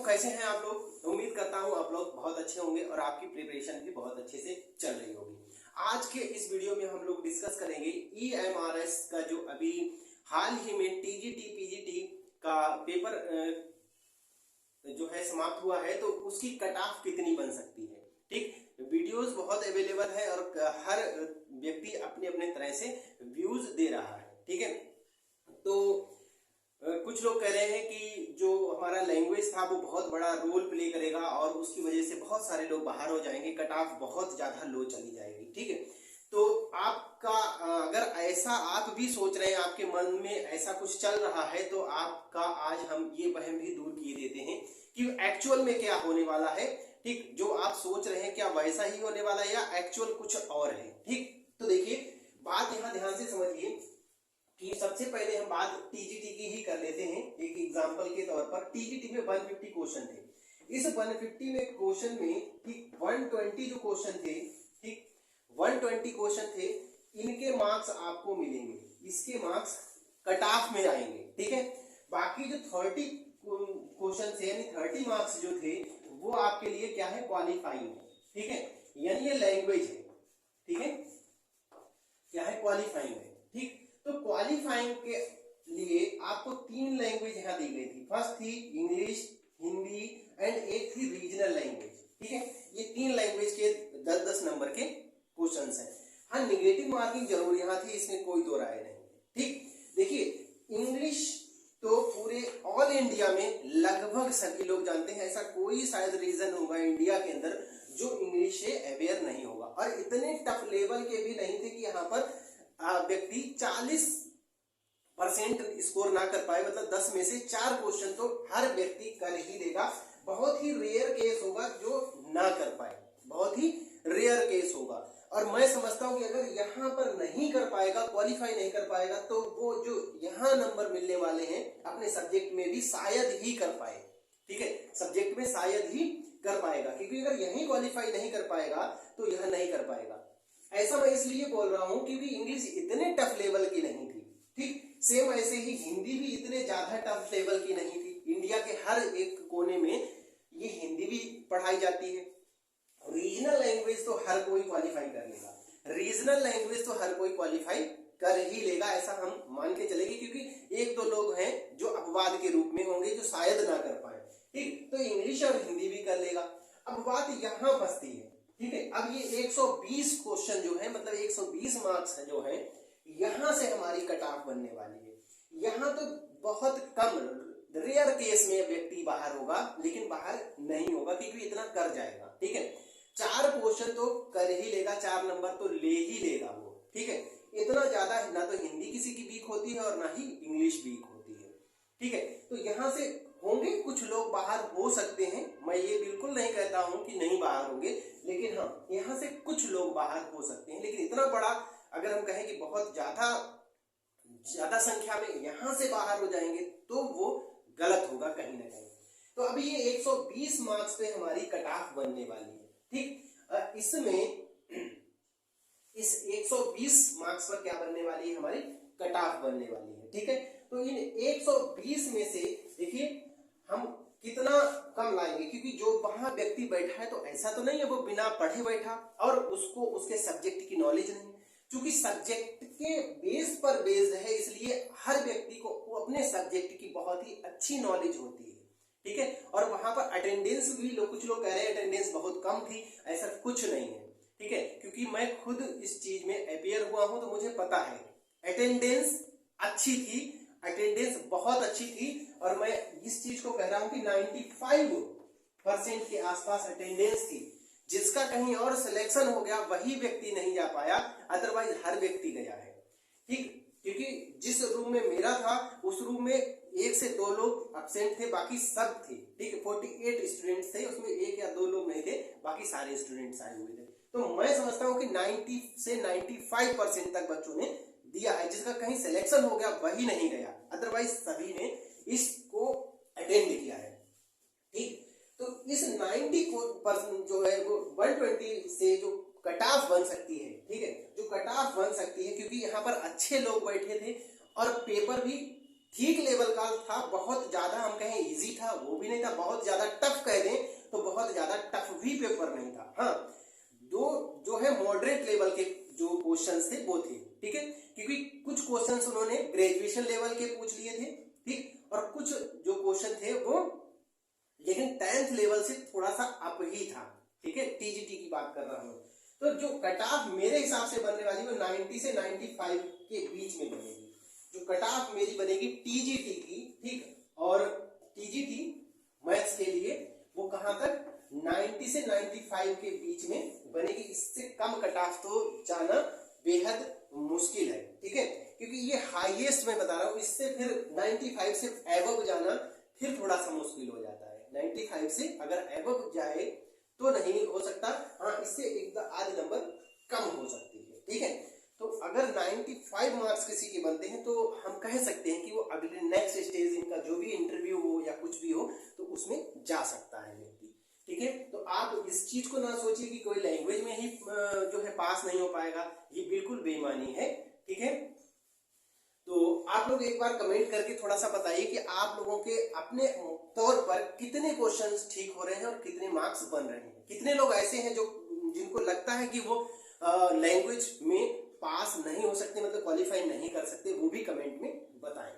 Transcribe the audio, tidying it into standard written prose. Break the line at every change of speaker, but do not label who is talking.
कैसे हैं आप लोग? उम्मीद करता हूं आप लोग बहुत अच्छे होंगे और आपकी प्रिपरेशन भी बहुत अच्छे से चल रही होगी। आज के इस वीडियो में हम लोग डिस्कस करेंगे EMRS का जो अभी हाल ही में TGT PGT का पेपर जो है समाप्त हुआ है, तो उसकी कट ऑफ कितनी बन सकती है। ठीक, वीडियोस बहुत अवेलेबल है और हर व्यक्ति अपने अपने तरह से व्यूज दे रहा है। ठीक है, तो कुछ लोग कह रहे हैं कि जो हमारा लैंग्वेज था वो बहुत बड़ा रोल प्ले करेगा और उसकी वजह से बहुत सारे लोग बाहर हो जाएंगे, कट ऑफ बहुत ज्यादा लो चली जाएगी। ठीक है, तो आपका अगर ऐसा आप भी सोच रहे हैं, आपके मन में ऐसा कुछ चल रहा है, तो आपका आज हम ये वहम भी दूर किए देते हैं कि एक्चुअल में क्या होने वाला है। ठीक, जो आप सोच रहे हैं क्या वैसा ही होने वाला है या एक्चुअल कुछ और है। ठीक, तो देखिए बात यहाँ ध्यान से समझिए कि सबसे पहले हम बात टीजीटी की ही कर लेते हैं। एक एग्जांपल के तौर पर टीजीटी में 150 क्वेश्चन थे। इस 150 में क्वेश्चन में ठीक 120 जो क्वेश्चन थे, ठीक 120 क्वेश्चन थे, इनके मार्क्स आपको मिलेंगे, इसके मार्क्स कट ऑफ में आएंगे। ठीक है, बाकी जो 30 क्वेश्चन थे यानी 30 मार्क्स जो थे वो आपके लिए क्या है, क्वालिफाइंग है। ठीक है, यानी ये लैंग्वेज है। ठीक है, क्या है, क्वालिफाइंग है। ठीक, तो क्वालिफाइंग के लिए आपको 3 लैंग्वेज यहाँ दी गई थी। फर्स्ट थी इंग्लिश, हिंदी एंड एक थी रीजनल लैंग्वेज। ठीक है, ये 3 लैंग्वेज के 10-10 नंबर के क्वेश्चंस हैं। हाँ, निगेटिव मार्किंग जरूर यहाँ थी, इसमें कोई दो राय नहीं। ठीक, देखिए इंग्लिश तो पूरे ऑल इंडिया में लगभग सभी लोग जानते हैं, ऐसा कोई शायद रीजन होगा इंडिया के अंदर जो इंग्लिश से अवेयर नहीं होगा। और इतने टफ लेवल के भी नहीं थे कि यहाँ पर व्यक्ति 40% स्कोर ना कर पाए, मतलब 10 में से 4 क्वेश्चन तो हर व्यक्ति कर ही देगा। बहुत ही रेयर केस होगा जो ना कर पाए, बहुत ही रेयर केस होगा। और मैं समझता हूं कि अगर यहाँ पर नहीं कर पाएगा, क्वालिफाई नहीं कर पाएगा, तो वो जो यहाँ नंबर मिलने वाले हैं अपने सब्जेक्ट में भी शायद ही कर पाए। ठीक है, सब्जेक्ट में शायद ही कर पाएगा, क्योंकि अगर यही क्वालिफाई नहीं कर पाएगा तो यह नहीं कर पाएगा। ऐसा मैं इसलिए बोल रहा हूं क्योंकि इंग्लिश इतने टफ लेवल की नहीं थी। ठीक, सेम ऐसे ही हिंदी भी इतने ज्यादा टफ लेवल की नहीं थी। इंडिया के हर एक कोने में ये हिंदी भी पढ़ाई जाती है। रीजनल लैंग्वेज तो हर कोई क्वालिफाई कर लेगा, रीजनल लैंग्वेज तो हर कोई क्वालिफाई कर ही लेगा, ऐसा हम मान के चलेंगे, क्योंकि एक दो लोग हैं जो अपवाद के रूप में होंगे जो शायद ना कर पाए। ठीक, तो इंग्लिश और हिंदी भी कर लेगा। अब बात यहाँ फंसती है। ठीक है, अब ये 120 क्वेश्चन जो है, मतलब 120 मार्क्स जो है, यहां से हमारी कट ऑफ बनने वाली है। यहां तो बहुत कम रेयर केस में व्यक्ति बाहर होगा, लेकिन बाहर नहीं होगा क्योंकि इतना कर जाएगा। ठीक है, 4 क्वेश्चन तो कर ही लेगा, 4 नंबर तो ले ही लेगा वो। ठीक है, इतना ज्यादा ना तो हिंदी किसी की वीक होती है और ना ही इंग्लिश वीक होती है। ठीक है, तो यहां से होंगे कुछ लोग बाहर हो सकते हैं, मैं ये बिल्कुल नहीं कहता हूं कि नहीं बाहर होंगे, लेकिन हाँ यहाँ से कुछ लोग बाहर हो सकते हैं। लेकिन इतना बड़ा अगर हम कहें कि बहुत ज्यादा संख्या में यहाँ से बाहर हो जाएंगे तो वो गलत होगा कहीं ना कहीं। तो अभी ये 120 मार्क्स पे हमारी कट ऑफ बनने वाली है। ठीक, इसमें इस 120 मार्क्स पर क्या बनने वाली है, हमारी कट ऑफ बनने वाली है। ठीक है, तो इन 120 में से देखिए हम कितना कम लाएंगे, क्योंकि जो वहां व्यक्ति बैठा है तो ऐसा तो नहीं है वो बिना पढ़े बैठा और उसको उसके सब्जेक्ट की नॉलेज नहीं। क्योंकि सब्जेक्ट के बेस पर बेस्ड है, इसलिए हर व्यक्ति को वो अपने सब्जेक्ट की बहुत ही अच्छी नॉलेज होती है। ठीक है, और वहां पर अटेंडेंस भी कुछ लोग कह रहे हैं अटेंडेंस बहुत कम थी, ऐसा कुछ नहीं है। ठीक है, क्योंकि मैं खुद इस चीज में अपियर हुआ हूं तो मुझे पता है अटेंडेंस अच्छी थी, अटेंडेंस बहुत अच्छी थी। और मैं इस चीज को कह रहा हूं कि 95% के आसपास अटेंडेंस थी। जिसका कहीं और सिलेक्शन हो गया वही व्यक्ति नहीं जा पाया, अदरवाइज हर व्यक्ति गया है। ठीक, क्योंकि जिस रूम में मेरा था उस रूम में 1 से 2 लोग एब्सेंट थे, बाकी सब थे। ठीक, 48 स्टूडेंट्स थे, उसमें 1 या 2 लोग नहीं थे, बाकी सारे स्टूडेंट्स आए हुए थे। तो मैं समझता हूं कि 90 से 95% तक बच्चों ने दिया है। जिसका कहीं सिलेक्शन हो गया वही नहीं गया, अदरवाइज सभी ने इसको अटेंड किया है। ठीक, तो इस 90% जो है वो 120 से जो कट ऑफ बन सकती है। ठीक है, जो कट ऑफ बन सकती है, क्योंकि यहाँ पर अच्छे लोग बैठे थे और पेपर भी ठीक लेवल का था, बहुत ज्यादा हम कहें इजी था वो भी नहीं था, बहुत ज्यादा टफ कह दें तो बहुत ज्यादा टफ भी पेपर नहीं था। हाँ, दो जो है मॉडरेट लेवल के जो क्वेश्चंस थे वो थे, ठीक है, क्योंकि कुछ क्वेश्चंस उन्होंने ग्रेजुएशन लेवल के पूछ लिए थे, ठीक, और कुछ जो क्वेश्चन थे वो लेकिन 10th लेवल से थोड़ा सा अप ही था, ठीक है, टीजीटी की बात कर रहा हूं। तो जो कट ऑफ मेरे हिसाब से बनने वाली वो 90 से 95 के बीच में बनेगी, जो कट ऑफ मेरी बनेगी टीजीटी की, ठीक, और टीजीटी मैथ्स के लिए वो कहां तक 90 से 95 के बीच में बनेगी। इससे कम कट ऑफ तो जाना बेहद मुश्किल है, ठीक है, क्योंकि ये हाईएस्ट मैं बता रहा हूं, इससे फिर 95 से एबव जाना फिर थोड़ा सा मुश्किल हो जाता है। 95 से अगर एबव जाए तो नहीं हो सकता, हाँ इससे एक आधे नंबर कम हो सकती है, ठीक है। तो अगर 95 मार्क्स किसी के बनते हैं तो हम कह सकते हैं कि वो अगले नेक्स्ट स्टेज इनका जो भी इंटरव्यू हो या कुछ भी हो तो उसमें जा सकता है व्यक्ति, ठीक है। तो आप इस चीज को ना सोचिए कि कोई लैंग्वेज में ही जो है पास नहीं हो पाएगा, ये बिल्कुल बेईमानी है, ठीक है। तो आप लोग एक बार कमेंट करके थोड़ा सा बताइए कि आप लोगों के अपने तौर पर कितने क्वेश्चंस ठीक हो रहे हैं और कितने मार्क्स बन रहे हैं। कितने लोग ऐसे हैं जो जिनको लगता है कि वो लैंग्वेज में पास नहीं हो सकते, मतलब क्वालिफाई नहीं कर सकते, वो भी कमेंट में बताएं।